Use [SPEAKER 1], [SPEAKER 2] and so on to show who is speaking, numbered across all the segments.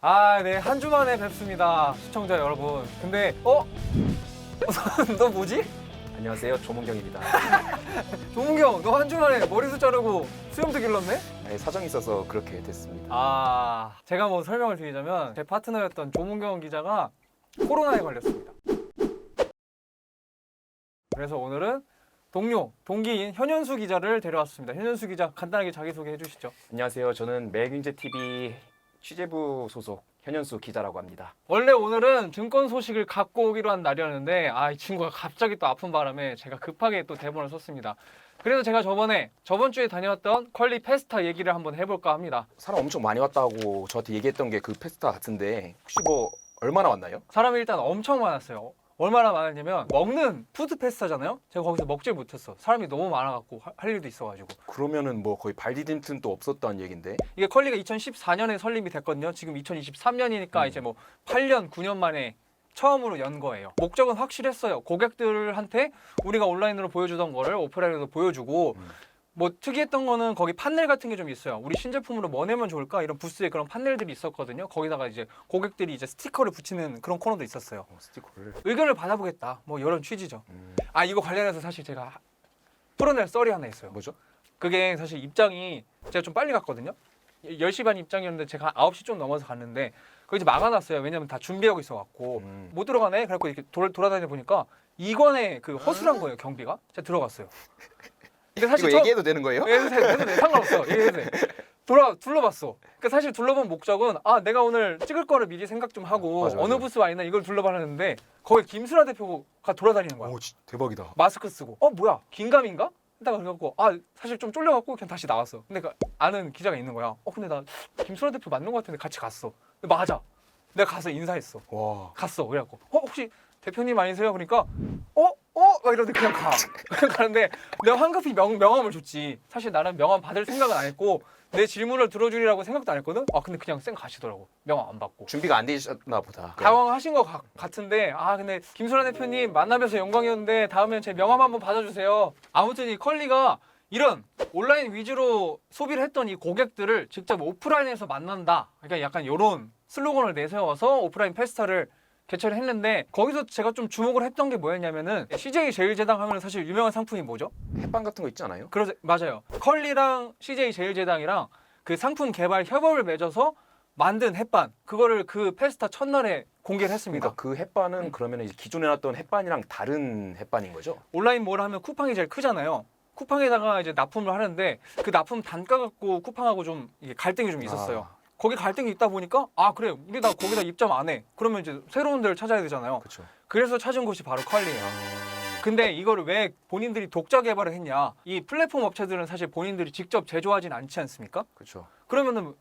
[SPEAKER 1] 네, 한 주 만에 뵙습니다. 시청자 여러분. 근데, 너 뭐지?
[SPEAKER 2] 안녕하세요, 조문경입니다.
[SPEAKER 1] 조문경, 너 한 주 만에 머리도 자르고 수염도 길렀네?
[SPEAKER 2] 네, 사정이 있어서 그렇게 됐습니다.
[SPEAKER 1] 제가 뭐 설명을 드리자면 제 파트너였던 조문경 기자가 코로나에 걸렸습니다. 그래서 오늘은 동기인 현현수 기자를 데려왔습니다. 현현수 기자, 간단하게 자기소개 해주시죠.
[SPEAKER 2] 안녕하세요, 저는 매일경제TV 취재부 소속 현현수 기자라고 합니다.
[SPEAKER 1] 원래 오늘은 증권 소식을 갖고 오기로 한 날이었는데 이 친구가 갑자기 또 아픈 바람에 제가 급하게 또 대본을 썼습니다. 그래서 제가 저번 주에 다녀왔던 퀄리 페스타 얘기를 한번 해볼까 합니다.
[SPEAKER 2] 사람 엄청 많이 왔다고 저한테 얘기했던 게 그 페스타 같은데 혹시 뭐 얼마나 왔나요?
[SPEAKER 1] 사람이 일단 엄청 많았어요. 얼마나 많았냐면 먹는 푸드 페스타잖아요. 제가 거기서 먹질 못했어. 사람이 너무 많아갖고 할 일도 있어가지고.
[SPEAKER 2] 그러면은 뭐 거의 발디딤 틈도 없었다는 얘긴데.
[SPEAKER 1] 이게 컬리가 2014년에 설립이 됐거든요. 지금 2023년이니까 이제 뭐 8년, 9년 만에 처음으로 연 거예요. 목적은 확실했어요. 고객들한테 우리가 온라인으로 보여주던 거를 오프라인으로 보여주고 뭐 특이했던 거는 거기 판넬 같은 게 좀 있어요. 우리 신제품으로 뭐 내면 좋을까? 이런 부스에 그런 판넬들이 있었거든요. 거기다가 이제 고객들이 이제 스티커를 붙이는 그런 코너도 있었어요.
[SPEAKER 2] 스티커를.
[SPEAKER 1] 의견을 받아보겠다. 뭐 이런 취지죠. 이거 관련해서 사실 제가 풀어낼 썰이 하나 있어요.
[SPEAKER 2] 뭐죠?
[SPEAKER 1] 그게 사실 입장이 제가 좀 빨리 갔거든요. 10시 반 입장이었는데 제가 9시 좀 넘어서 갔는데 거기 이제 막아놨어요. 왜냐면 다 준비하고 있어갖고 못 들어가네. 그래갖고 이렇게 돌아다녀 보니까 2관에 그 허술한 거예요. 경비가. 제가 들어갔어요. 이게 사실
[SPEAKER 2] 이거 얘기해도 되는 거예요?
[SPEAKER 1] 해도 돼. 상관없어. 얘기해도 돼. 둘러봤어. 그러니까 사실 둘러본 목적은 내가 오늘 찍을 거를 미리 생각 좀 하고
[SPEAKER 2] 맞아.
[SPEAKER 1] 어느 부스 와 있나 이걸 둘러봤는데 거기 김수라 대표가 돌아다니는 거야.
[SPEAKER 2] 오, 대박이다.
[SPEAKER 1] 마스크 쓰고. 뭐야? 긴감인가? 이따가 그래갖고 사실 좀 쫄려갖고 그냥 다시 나왔어. 근데 그 아는 기자가 있는 거야. 근데 나 김수라 대표 맞는 것 같은데 같이 갔어. 근데 맞아. 내가 가서 인사했어.
[SPEAKER 2] 와.
[SPEAKER 1] 갔어. 그래갖고 혹시 대표님 아니세요? 그러니까 막 이러는데 그냥 가. 그냥 가는데 내가 황급히 명함을 줬지. 사실 나는 명함 받을 생각은 안 했고 내 질문을 들어주리라고 생각도 안 했거든. 근데 그냥 쌩 가시더라고. 명함 안 받고.
[SPEAKER 2] 준비가 안 되셨나 보다.
[SPEAKER 1] 당황하신 것 같은데 근데 김소라 대표님 만나뵈서 영광이었는데 다음엔 제 명함 한번 받아주세요. 아무튼 이 컬리가 이런 온라인 위주로 소비를 했던 이 고객들을 직접 오프라인에서 만난다. 그러니까 약간 이런 슬로건을 내세워서 오프라인 페스타를 개최를 했는데 거기서 제가 좀 주목을 했던 게 뭐였냐면은 CJ 제일제당 하면 사실 유명한 상품이 뭐죠?
[SPEAKER 2] 햇반 같은 거 있지 않아요?
[SPEAKER 1] 맞아요. 컬리랑 CJ 제일제당이랑 그 상품 개발 협업을 맺어서 만든 햇반, 그거를 그 페스타 첫날에 공개를 했습니다.
[SPEAKER 2] 그러니까 그 햇반은 그러면 이제 기존에 놨던 햇반이랑 다른 햇반인 거죠?
[SPEAKER 1] 온라인몰 하면 쿠팡이 제일 크잖아요. 쿠팡에다가 이제 납품을 하는데 그 납품 단가 갖고 쿠팡하고 좀 이게 갈등이 좀 있었어요. 거기 갈등이 있다 보니까 그래 우리 나 거기다 입점 안 해. 그러면 이제 새로운 데를 찾아야 되잖아요.
[SPEAKER 2] 그렇죠.
[SPEAKER 1] 그래서 찾은 곳이 바로 컬리예요. 근데 이거를 왜 본인들이 독자 개발을 했냐? 이 플랫폼 업체들은 사실 본인들이 직접 제조하진 않지 않습니까?
[SPEAKER 2] 그렇죠.
[SPEAKER 1] 그러면은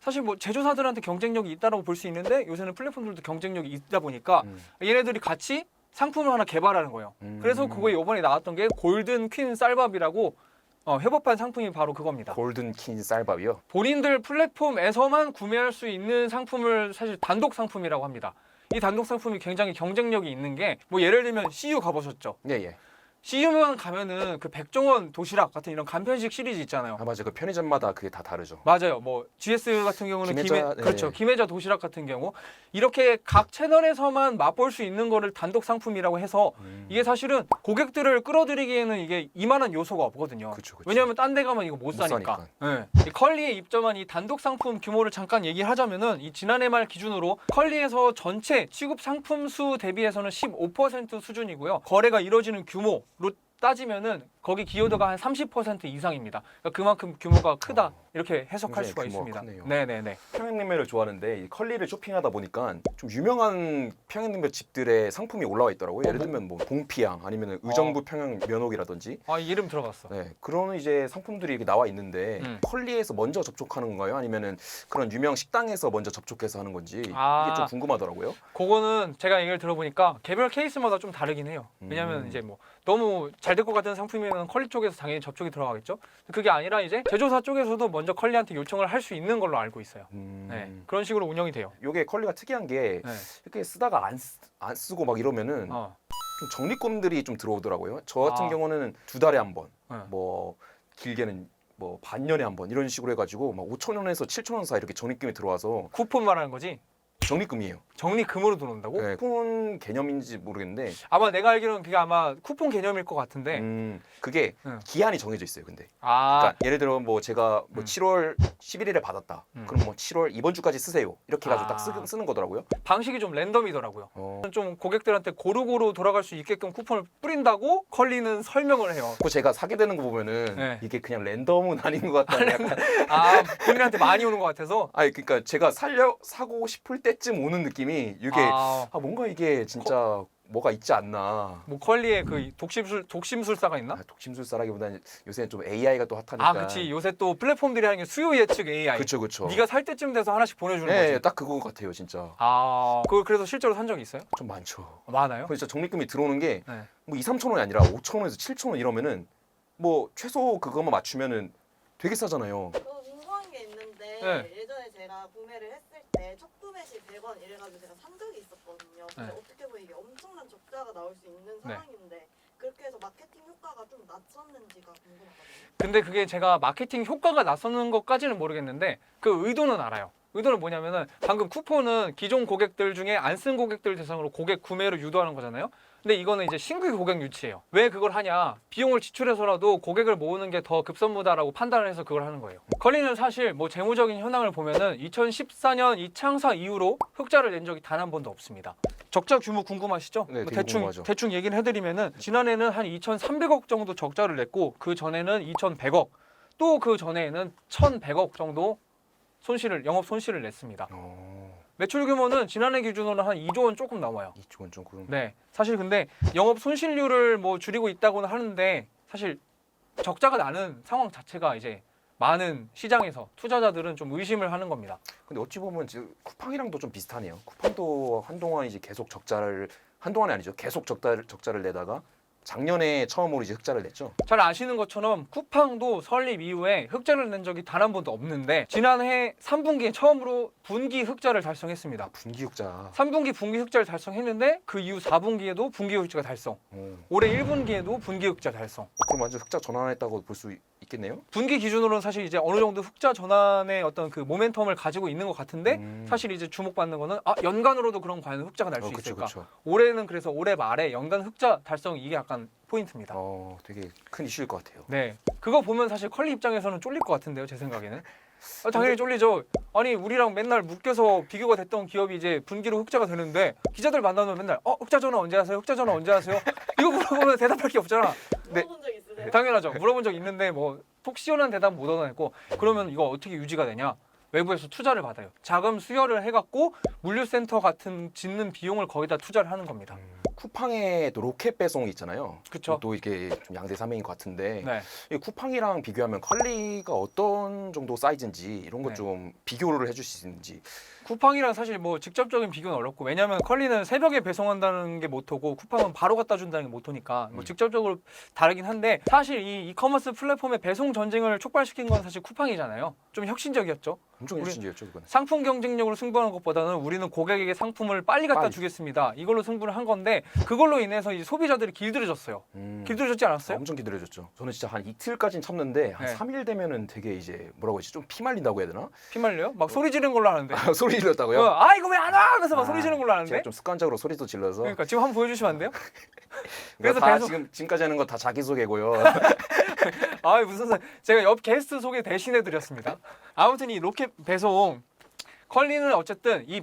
[SPEAKER 1] 사실 뭐 제조사들한테 경쟁력이 있다라고 볼 수 있는데 요새는 플랫폼들도 경쟁력이 있다 보니까 얘네들이 같이 상품을 하나 개발하는 거예요. 그래서 그거에 이번에 나왔던 게 골든 퀸 쌀밥이라고 회법한 상품이 바로 그겁니다.
[SPEAKER 2] 골든 퀸 쌀밥이요?
[SPEAKER 1] 본인들 플랫폼에서만 구매할 수 있는 상품을 사실 단독 상품이라고 합니다. 이 단독 상품이 굉장히 경쟁력이 있는 게 뭐 예를 들면 CU 가보셨죠?
[SPEAKER 2] 예.
[SPEAKER 1] CU만 가면은 그 백종원 도시락 같은 이런 간편식 시리즈 있잖아요.
[SPEAKER 2] 맞아요. 그 편의점마다 그게 다 다르죠.
[SPEAKER 1] 맞아요. 뭐 GS 같은 경우는
[SPEAKER 2] 김혜자,
[SPEAKER 1] 그렇죠. 김혜자 도시락 같은 경우 이렇게 각 채널에서만 맛볼 수 있는 거를 단독 상품이라고 해서 이게 사실은 고객들을 끌어들이기에는 이게 이만한 요소가 없거든요.
[SPEAKER 2] 그쵸.
[SPEAKER 1] 왜냐하면 딴 데 가면 이거 못 사니까. 네. 이 컬리에 입점한 이 단독 상품 규모를 잠깐 얘기하자면은 이 지난해 말 기준으로 컬리에서 전체 취급 상품 수 대비해서는 15% 수준이고요. 거래가 이루어지는 규모로 따지면은 거기 기여도가 한 30% 이상입니다. 그러니까 그만큼 규모가 크다 이렇게 해석할 수가 있습니다.
[SPEAKER 2] 크네요.
[SPEAKER 1] 네네네.
[SPEAKER 2] 평양냉면을 좋아하는데 이 컬리를 쇼핑하다 보니까 좀 유명한 평양냉면 집들의 상품이 올라와 있더라고요. 예를 들면 뭐 봉피양 아니면 의정부 평양 면옥이라든지.
[SPEAKER 1] 이름 들어봤어.
[SPEAKER 2] 네, 그런 이제 상품들이 이렇게 나와 있는데 컬리에서 먼저 접촉하는 건가요? 아니면은 그런 유명 식당에서 먼저 접촉해서 하는 건지 이게 좀 궁금하더라고요.
[SPEAKER 1] 그거는 제가 얘기를 들어보니까 개별 케이스마다 좀 다르긴 해요. 왜냐면 이제 뭐 너무 잘 될 것 같은 상품이면 컬리 쪽에서 당연히 접촉이 들어가겠죠. 그게 아니라 이제 제조사 쪽에서도 먼저 컬리한테 요청을 할 수 있는 걸로 알고 있어요. 네, 그런 식으로 운영이 돼요.
[SPEAKER 2] 요게 컬리가 특이한 게 이렇게 쓰다가 안 쓰고 막 이러면은 좀 적립금들이 좀 들어오더라고요. 저 같은 경우는 2달에 한 번, 뭐 길게는 뭐 반년에 한 번 이런 식으로 해가지고 막 5,000원에서 7,000원 사이 이렇게 적립금이 들어와서
[SPEAKER 1] 쿠폰 말하는 거지?
[SPEAKER 2] 적립금이에요.
[SPEAKER 1] 적립금으로 들어온다고?
[SPEAKER 2] 네, 쿠폰 개념인지 모르겠는데
[SPEAKER 1] 아마 내가 알기로는 그게 아마 쿠폰 개념일 것 같은데.
[SPEAKER 2] 그게
[SPEAKER 1] 응.
[SPEAKER 2] 기한이 정해져 있어요. 근데
[SPEAKER 1] 아,
[SPEAKER 2] 그러니까 예를 들어 뭐 제가 뭐 7월 11일에 받았다.
[SPEAKER 1] 음.
[SPEAKER 2] 그럼 뭐 7월 이번 주까지 쓰세요. 이렇게 해가지고 딱
[SPEAKER 1] 아.
[SPEAKER 2] 쓰는 거더라고요.
[SPEAKER 1] 방식이 좀 랜덤이더라고요.
[SPEAKER 2] 어.
[SPEAKER 1] 좀 고객들한테 고루고루 돌아갈 수 있게끔 쿠폰을 뿌린다고 컬리는 설명을 해요.
[SPEAKER 2] 그 제가 사게 되는 거 보면은
[SPEAKER 1] 네.
[SPEAKER 2] 이게 그냥 랜덤은 아닌 것 같다. 약간
[SPEAKER 1] 아, 본인한테 많이 오는 것 같아서.
[SPEAKER 2] 아니 그러니까 제가 사고 싶을 때쯤 오는 느낌이 이게
[SPEAKER 1] 아,
[SPEAKER 2] 뭔가 이게 진짜 뭐가 있지 않나.
[SPEAKER 1] 뭐 컬리에 그 독심술사가 있나?
[SPEAKER 2] 독심술사라기보다는 요새는 좀 AI가 또 핫하니까.
[SPEAKER 1] 아, 그치. 요새 또 플랫폼들이 하는 게 수요 예측 AI.
[SPEAKER 2] 그쵸 그쵸.
[SPEAKER 1] 네가 살 때쯤 돼서 하나씩 보내주는
[SPEAKER 2] 네,
[SPEAKER 1] 거지.
[SPEAKER 2] 딱 그거 같아요 진짜.
[SPEAKER 1] 아, 그래서 실제로 산 적이 있어요?
[SPEAKER 2] 좀 많죠.
[SPEAKER 1] 많아요?
[SPEAKER 2] 진짜 적립금이 들어오는 게
[SPEAKER 1] 네.
[SPEAKER 2] 뭐 2, 3천 원이 아니라 5천 원에서 7천 원 이러면은 뭐 최소 그것만 맞추면은 되게 싸잖아요.
[SPEAKER 3] 저 궁금한 게 있는데
[SPEAKER 1] 네.
[SPEAKER 3] 예전에 제가 구매를 했을 때 첫 구매 시 100원 이래가지고 제가 산 적이 있었거든요. 근데
[SPEAKER 1] 네.
[SPEAKER 3] 어떻게 보면 이게 엄청난 적자가 나올 수 있는 상황인데 그렇게 해서 마케팅 효과가 좀 낮췄는지가 궁금하거든요.
[SPEAKER 1] 근데 그게 제가 마케팅 효과가 나서는 것까지는 모르겠는데 그 의도는 알아요. 의도는 뭐냐면은 방금 쿠폰은 기존 고객들 중에 안 쓴 고객들 대상으로 고객 구매를 유도하는 거잖아요. 근데 이거는 이제 신규 고객 유치예요. 왜 그걸 하냐? 비용을 지출해서라도 고객을 모으는 게 더 급선무다라고 판단을 해서 그걸 하는 거예요. 컬리는 사실 뭐 재무적인 현황을 보면은 2014년 이 창사 이후로 흑자를 낸 적이 단 한 번도 없습니다. 적자 규모 궁금하시죠?
[SPEAKER 2] 네,
[SPEAKER 1] 뭐
[SPEAKER 2] 되게 궁금하죠.
[SPEAKER 1] 대충 얘기를 해드리면은 지난해는 한 2,300억 정도 적자를 냈고 그 전에는 2,100억, 또 그 전에는 1,100억 정도 영업 손실을 냈습니다. 매출 규모는 지난해 기준으로 한 2조 원 조금 넘어요.
[SPEAKER 2] 2조 원 조금.
[SPEAKER 1] 네, 사실 근데 영업 손실률을 뭐 줄이고 있다고는 하는데 사실 적자가 나는 상황 자체가 이제 많은 시장에서 투자자들은 좀 의심을 하는 겁니다.
[SPEAKER 2] 근데 어찌 보면 지금 쿠팡이랑도 좀 비슷하네요. 쿠팡도 한동안 이제 계속 한동안이 아니죠. 계속 적자를 내다가 작년에 처음으로 이제 흑자를 냈죠.
[SPEAKER 1] 잘 아시는 것처럼 쿠팡도 설립 이후에 흑자를 낸 적이 단 한 번도 없는데 지난해 3분기에 처음으로 분기 흑자를 달성했습니다.
[SPEAKER 2] 분기 흑자.
[SPEAKER 1] 3분기 분기 흑자를 달성했는데 그 이후 4분기에도 분기 흑자 달성.
[SPEAKER 2] 어.
[SPEAKER 1] 올해 1분기에도 분기 흑자 달성.
[SPEAKER 2] 그럼 완전 흑자 전환했다고 볼 수 있겠네요.
[SPEAKER 1] 분기 기준으로는 사실 이제 어느 정도 흑자 전환의 어떤 그 모멘텀을 가지고 있는 것 같은데 사실 이제 주목받는 거는 연간으로도 그럼 과연 흑자가 날 수
[SPEAKER 2] 그쵸,
[SPEAKER 1] 있을까?
[SPEAKER 2] 그쵸.
[SPEAKER 1] 올해는 그래서 올해 말에 연간 흑자 달성 이게 약간 포인트입니다.
[SPEAKER 2] 되게 큰 이슈일 것 같아요.
[SPEAKER 1] 네, 그거 보면 사실 컬리 입장에서는 쫄릴 것 같은데요, 제 생각에는. 당연히 쫄리죠. 아니 우리랑 맨날 묶여서 비교가 됐던 기업이 이제 분기로 흑자가 되는데 기자들 만나면 맨날 흑자 전환 언제 하세요? 흑자 전환 언제 하세요? 이거 물어보면 대답할 게 없잖아. 네.
[SPEAKER 3] 물어본 적 있으세요?
[SPEAKER 1] 당연하죠. 물어본 적 있는데 뭐 속 시원한 대답 못 얻어냈고 그러면 이거 어떻게 유지가 되냐? 외부에서 투자를 받아요. 자금 수혈을 해갖고 물류센터 같은 짓는 비용을 거기다 투자를 하는 겁니다.
[SPEAKER 2] 쿠팡에 또 로켓 배송이 있잖아요.
[SPEAKER 1] 그쵸?
[SPEAKER 2] 또 이게 좀 양대 산맥인 것 같은데
[SPEAKER 1] 네.
[SPEAKER 2] 이 쿠팡이랑 비교하면 컬리가 어떤 정도 사이즈인지 이런 것
[SPEAKER 1] 네.
[SPEAKER 2] 좀 비교를 해줄 수 있는지.
[SPEAKER 1] 쿠팡이랑 사실 뭐 직접적인 비교는 어렵고 왜냐하면 컬리는 새벽에 배송한다는 게 모토고 쿠팡은 바로 갖다 준다는 게 모토니까 뭐 직접적으로 다르긴 한데 사실 이 이커머스 플랫폼의 배송 전쟁을 촉발시킨 건 사실 쿠팡이잖아요. 좀 혁신적이었죠.
[SPEAKER 2] 엄청
[SPEAKER 1] 우리-
[SPEAKER 2] 열심히였죠 그거는.
[SPEAKER 1] 상품 경쟁력으로 승부하는 것보다는 우리는 고객에게 상품을 빨리 갖다
[SPEAKER 2] 빨리.
[SPEAKER 1] 주겠습니다. 이걸로 승부를 한 건데 그걸로 인해서 이 소비자들이 길들여졌어요. 길들여졌지 않았어요?
[SPEAKER 2] 엄청 기다려졌죠. 저는 진짜 한 이틀까지는 참는데 한
[SPEAKER 1] 네.
[SPEAKER 2] 3일 되면은 되게 이제 뭐라고 했지 좀 피말린다고 해야 되나?
[SPEAKER 1] 피말려요? 막 소리 지르는 걸로 하는데.
[SPEAKER 2] 소리 질렀다고요?
[SPEAKER 1] 이거 왜 안 와? 하면서 막 소리 지르는 걸로 하는데.
[SPEAKER 2] 제가 좀 습관적으로 소리도 질러서.
[SPEAKER 1] 그러니까 지금 한번 보여주시면 안 돼요?
[SPEAKER 2] 그래서
[SPEAKER 1] 그래서
[SPEAKER 2] 다
[SPEAKER 1] 계속-
[SPEAKER 2] 지금까지 하는 거 다 자기 소개고요.
[SPEAKER 1] 제가 옆 게스트 소개 대신해 드렸습니다. 아무튼 이 로켓 배송 컬리는 어쨌든 이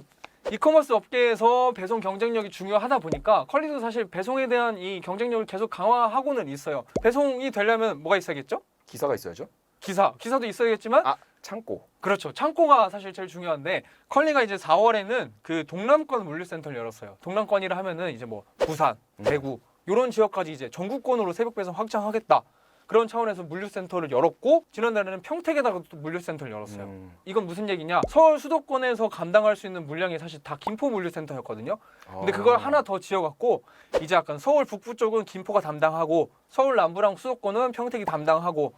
[SPEAKER 1] 이커머스 업계에서 배송 경쟁력이 중요하다 보니까 컬리도 사실 배송에 대한 이 경쟁력을 계속 강화하고는 있어요. 배송이 되려면 뭐가 있어야겠죠?
[SPEAKER 2] 기사가 있어야죠.
[SPEAKER 1] 기사도 있어야겠지만
[SPEAKER 2] 창고.
[SPEAKER 1] 그렇죠. 창고가 사실 제일 중요한데 컬리가 이제 4월에는 그 동남권 물류센터를 열었어요. 동남권이라 하면은 이제 뭐 부산, 대구 이런 지역까지 이제 전국권으로 새벽 배송 확장하겠다. 그런 차원에서 물류센터를 열었고 지난달에는 평택에다가 또 물류센터를 열었어요. 이건 무슨 얘기냐? 서울 수도권에서 감당할 수 있는 물량이 사실 다 김포 물류센터였거든요. 근데 그걸 하나 더 지어갖고 이제 약간 서울 북부 쪽은 김포가 담당하고 서울 남부랑 수도권은 평택이 담당하고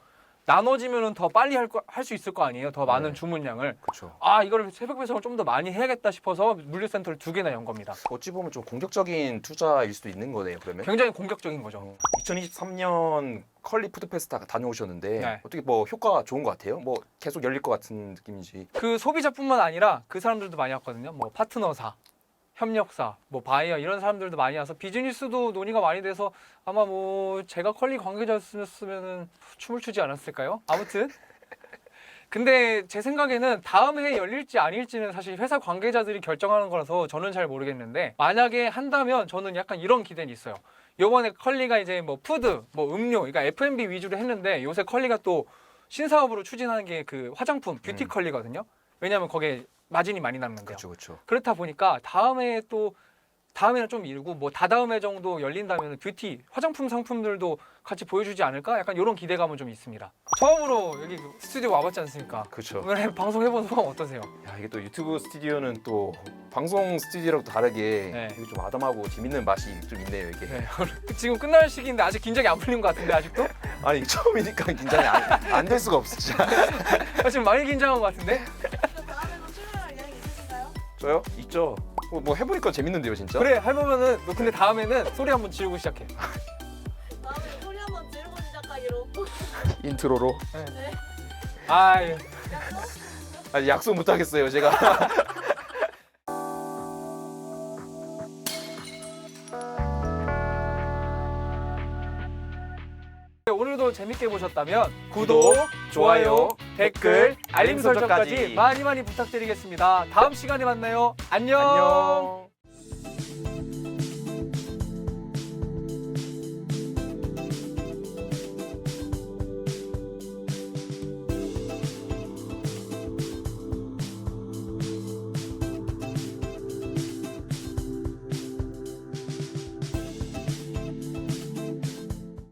[SPEAKER 1] 나눠지면은 더 빨리 할 수 있을 거 아니에요. 더 많은
[SPEAKER 2] 네.
[SPEAKER 1] 주문량을.
[SPEAKER 2] 그렇죠.
[SPEAKER 1] 아 이걸 새벽 배송을 좀 더 많이 해야겠다 싶어서 물류센터를 2개나 연 겁니다.
[SPEAKER 2] 어찌 보면 좀 공격적인 투자일 수도 있는 거네요. 그러면
[SPEAKER 1] 굉장히 공격적인 거죠.
[SPEAKER 2] 2023년 컬리 푸드페스타 다녀오셨는데
[SPEAKER 1] 네.
[SPEAKER 2] 어떻게 뭐 효과 좋은 것 같아요? 뭐 계속 열릴 것 같은 느낌인지.
[SPEAKER 1] 그 소비자뿐만 아니라 그 사람들도 많이 왔거든요. 뭐 파트너사, 협력사, 뭐 바이어 이런 사람들도 많이 와서 비즈니스도 논의가 많이 돼서 아마 뭐 제가 컬리 관계자였으면은 춤을 추지 않았을까요? 아무튼 근데 제 생각에는 다음 해에 열릴지 아닐지는 사실 회사 관계자들이 결정하는 거라서 저는 잘 모르겠는데 만약에 한다면 저는 약간 이런 기대는 있어요. 요번에 컬리가 이제 뭐 푸드, 뭐 음료, 그러니까 F&B 위주로 했는데 요새 컬리가 또 신사업으로 추진하는 게 그 화장품, 뷰티 컬리거든요. 왜냐하면 거기에 마진이 많이 남는데요.
[SPEAKER 2] 그렇죠, 그렇죠.
[SPEAKER 1] 그렇다 보니까 다음에는 좀 이르고 뭐 다다음 해 정도 열린다면 뷰티 화장품 상품들도 같이 보여주지 않을까? 약간 이런 기대감은 좀 있습니다. 처음으로 여기 스튜디오 와봤지 않습니까?
[SPEAKER 2] 그렇죠.
[SPEAKER 1] 오늘 방송해본 소감 어떠세요?
[SPEAKER 2] 야, 이게 또 유튜브 스튜디오는 또 방송 스튜디오랑 다르게
[SPEAKER 1] 네.
[SPEAKER 2] 되게 좀 아담하고 재밌는 맛이 좀 있네요, 이게.
[SPEAKER 1] 네, 지금 끝날 시기인데 아직 긴장이 안 풀린 것 같은데 아직도?
[SPEAKER 2] 아니 처음이니까 긴장이 안 될 수가 없어, 진짜.
[SPEAKER 1] 지금 많이 긴장한 것 같은데?
[SPEAKER 3] 그럼 다음에도 출연할 의향 있으신가요?
[SPEAKER 2] 저요? 있죠. 뭐 해보니까 재밌는데요, 진짜.
[SPEAKER 1] 그래 해보면은 너 근데 다음에는 소리 한번 지르고 시작해.
[SPEAKER 3] 다음에는 소리 한번 지르고 시작하기로.
[SPEAKER 2] 인트로로.
[SPEAKER 3] 네.
[SPEAKER 1] 아유.
[SPEAKER 3] 약속?
[SPEAKER 2] 아니 약속 못 하겠어요, 제가.
[SPEAKER 1] 오늘도 재밌게 보셨다면 구독, 좋아요, 댓글, 알림 설정까지 많이 부탁드리겠습니다. 다음 시간에 만나요. 안녕.
[SPEAKER 2] 안녕.